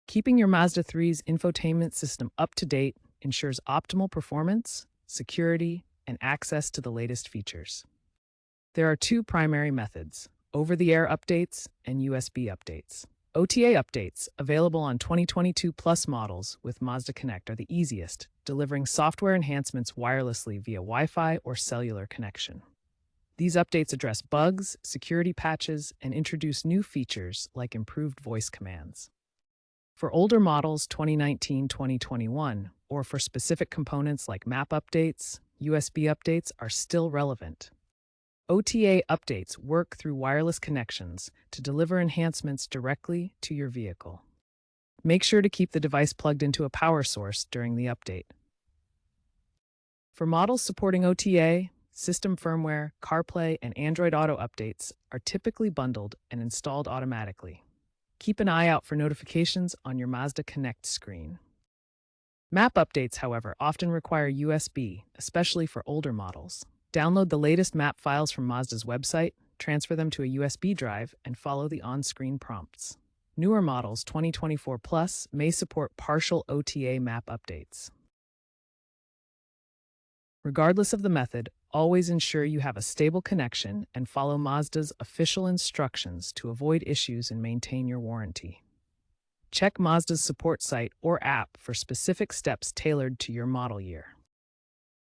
Keeping your Mazda 3's infotainment system up to date ensures optimal performance, security, and access to the latest features. There are two primary methods: over-the-air updates and USB updates. OTA updates, available on 2022 Plus models with Mazda Connect, are the easiest, delivering software enhancements wirelessly via Wi-Fi or cellular connection. These updates address bugs, security patches, and introduce new features like improved voice commands. For older models 2019-2021, or for specific components like map updates, USB updates are still relevant. OTA updates work through wireless connections to deliver enhancements directly to your vehicle. Make sure to keep the device plugged into a power source during the update. For models supporting OTA, system firmware, CarPlay, and Android Auto updates are typically bundled and installed automatically. Keep an eye out for notifications on your Mazda Connect screen. Map updates, however, often require USB, especially for older models. Download the latest map files from Mazda's website, transfer them to a USB drive, and follow the on-screen prompts. Newer models 2024 Plus may support partial OTA map updates. Regardless of the method, always ensure you have a stable connection and follow Mazda's official instructions to avoid issues and maintain your warranty. Check Mazda's support site or app for specific steps tailored to your model year.